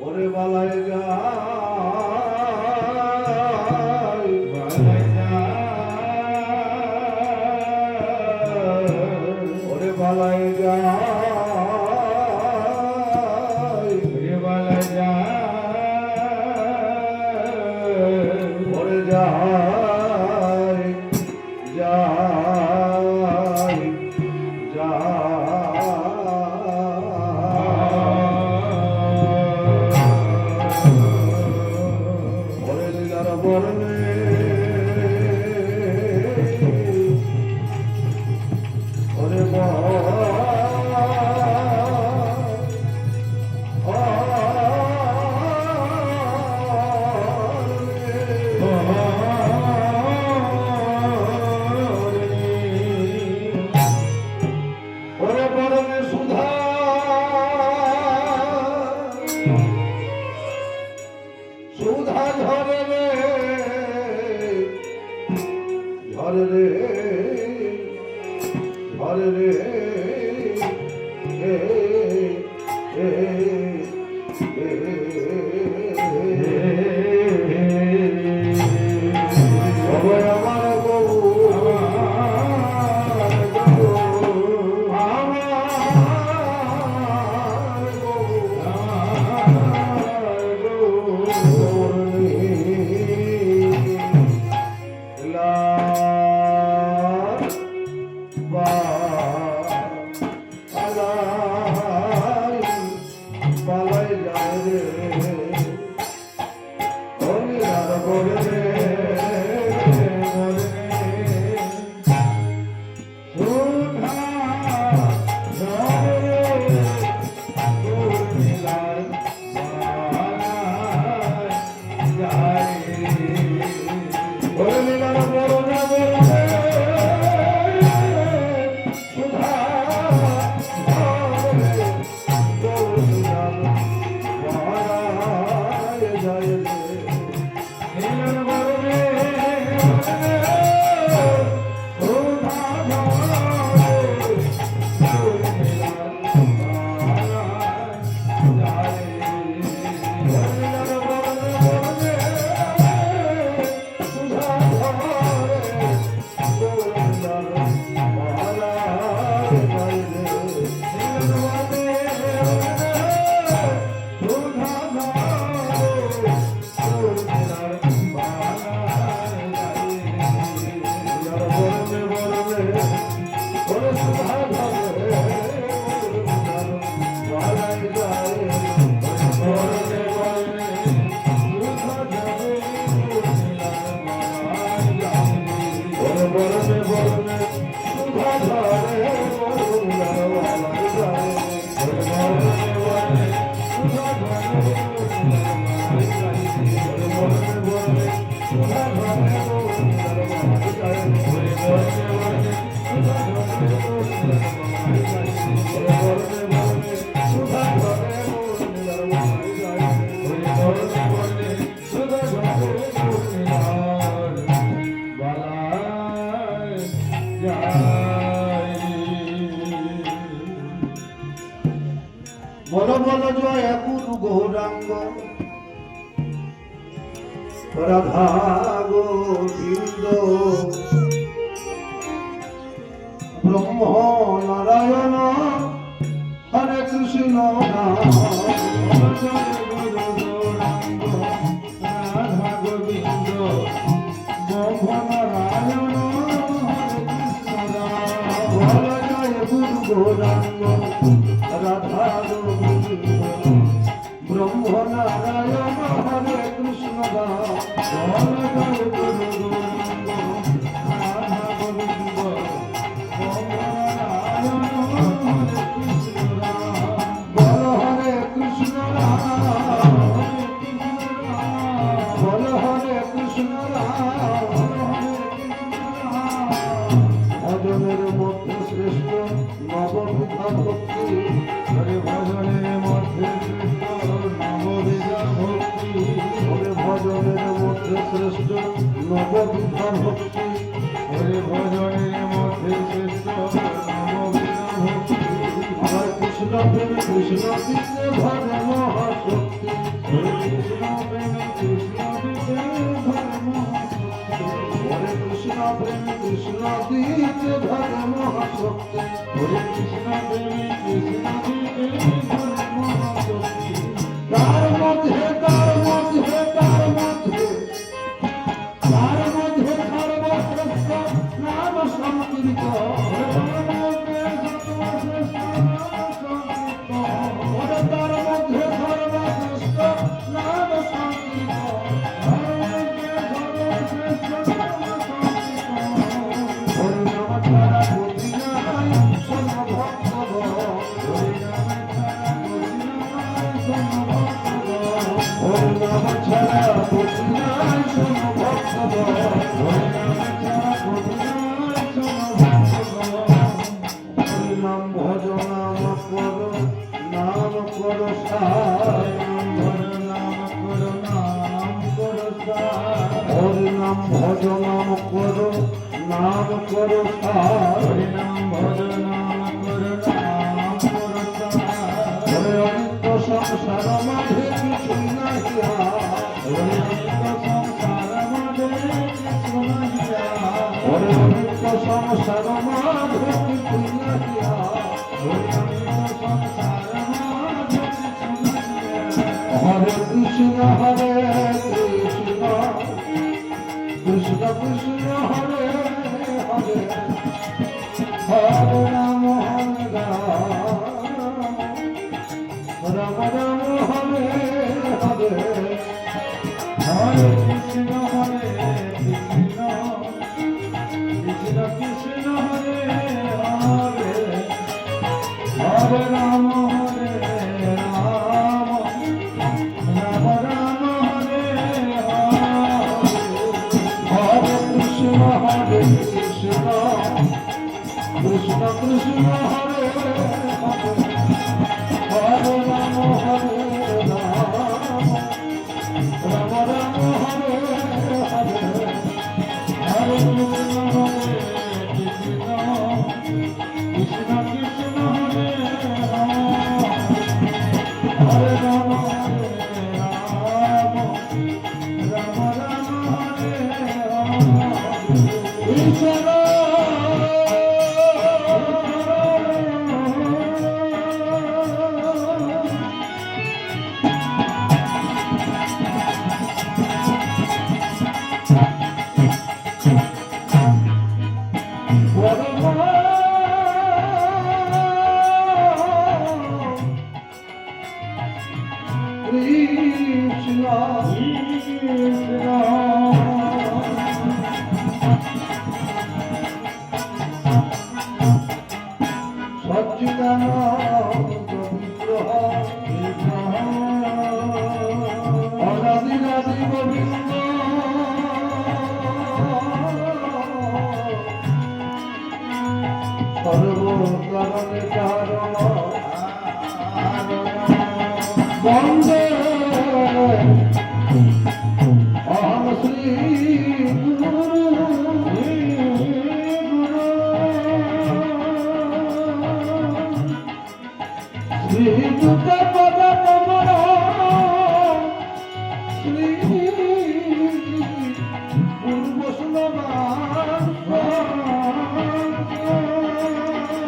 ওরে বালাই যায় ওরে বালাই যায় ওরে যায় যায় ওরে লীলার বর্ণে ওরে ওরে বরণে সুধা সুধা ঝরে রে ঝরে রে ঝরে রে আমার গৌ বলো বলো জয় গুরু গৌরাঙ্গ রাধা গোবিন্দ ব্রহ্ম নারায়ণ হরে কৃষ্ণ রাধা গোবিন্দ ব্রহ্ম নারায়ণ হরে জয় গুরু গৌরাঙ্গ রাধা গোবিন্দ ব্রহ্ম নারায়ণ হরে কৃষ্ণ ভজনের মধ্যে শ্রেষ্ঠ নববিধা ভক্তি হরে ভজনের মধ্যে শ্রেষ্ঠ নববিধা ভক্তি হরে ভজনের মধ্যে শ্রেষ্ঠ নববিধা ভক্তি হরে হরে ভজনের মধ্যে শ্রেষ্ঠ নববিধা ভক্তি আমার কৃষ্ণ প্রেমে কৃষ্ণ দিতে ভরে মহাশক্তি হরে কৃষ্ণ প্রেমে কৃষ্ণ দিতে ভরে মহাশক্তি হরে কৃষ্ণ প্রেমে কৃষ্ণ দিতে ভরে মহাশক্তি হরে কৃষ্ণ প্রেমে কৃষ্ণ দিতে ভরে মহাশক্তি তার মধ্যে সর্বশ্রেষ্ঠ নাম সংকীর্ত তার মধ্যে সর্বশ্রেষ্ঠ নাম সংকীর্ত হরিনাম ছাড়া গতি নাই শোন ভক্ত হরিনাম ছাড়া গতি নাই শোন ভক্ত নাম ভজ নাম কর হরি নাম ভজ নাম কর নাম কর হরি নাম ভজ নাম কর নাম কর হরে অনিত্য সংসার মাঝে কিছু নাহিয়া হরে অনিত্য সংসার মাঝে কিছু নাহিয়া হরে অনিত্য সংসার মাঝে কিছু নাহিয়া হরে অনিত্য সংসার মাঝে কিছু নাহিয়া হরে কৃষ্ণ কৃষ্ণ কৃষ্ণ হরে হরে হরে রাম হরে রাম রাম হরে হরে হরে কৃষ্ণ কৃষ্ণ কৃষ্ণ হরে হরে হরে রাম হরে রাম রাম রাম হরে হরে কৃষ্ণ কৃষ্ণ কৃষ্ণ কৃষ্ণ হরে হরে হরে রাম হরে রাম রাম রাম হরে হরে হরে কৃষ্ণ কৃষ্ণ কৃষ্ণ হরে হরে রাম হরে রাম রাম রাম হরে ঈশ্বর সচ্চিদানন্দ বিগ্রহ অনাদিরাদি গোবিন্দ সর্বকারণে কারণ বন্দে অহং শ্রী গুরু শ্রীযুত পদ কমল শ্রী গুরু বৈষ্ণব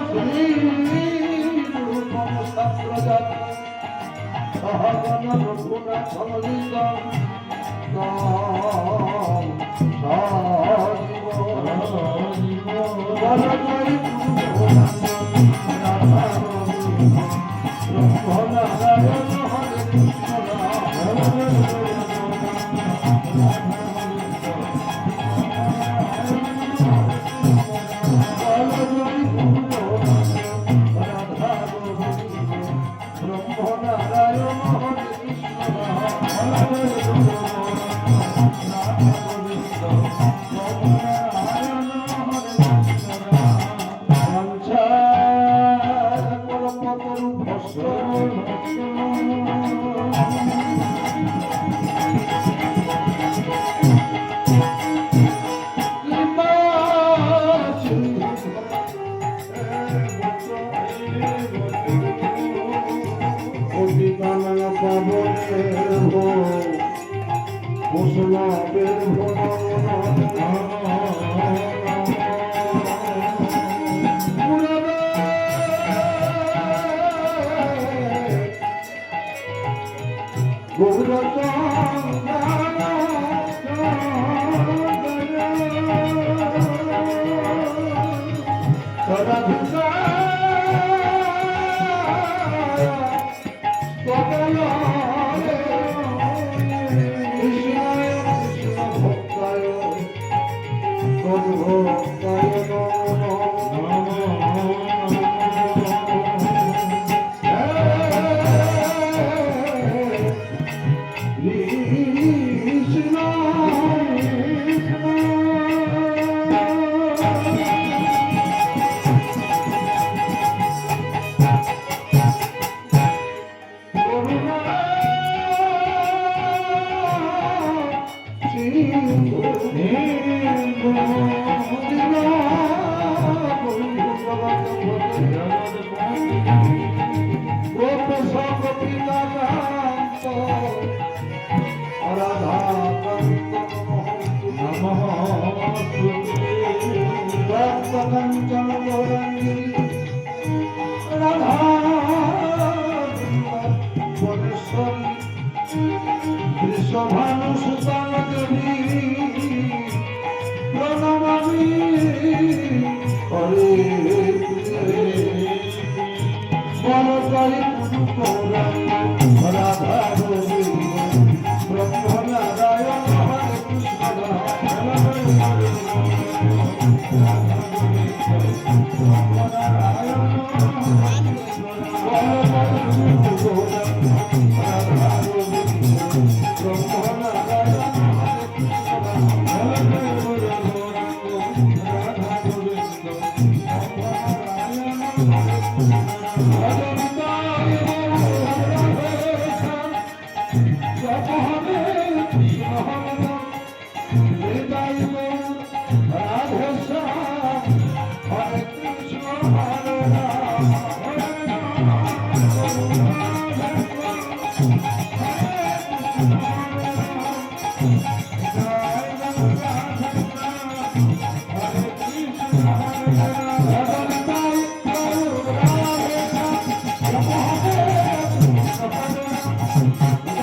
শ্রী গুরু মম শাস্ত্রজাত সহগণ রঘুনাথ সমলিত Hare রাধিকা কমলারে কৃষ্ণায় কৃষ্ণ ভক্তায় তদ্ভক্তায় কাঞ্চন গৌরাঙ্গী রাধা বনেশ্বরী বৃষভানু সুতান দেবী প্রণমামি হরে বলকারী গৌরাঙ্গী রাধা ব্রহ্ম নারায়ণ হরে Thank you.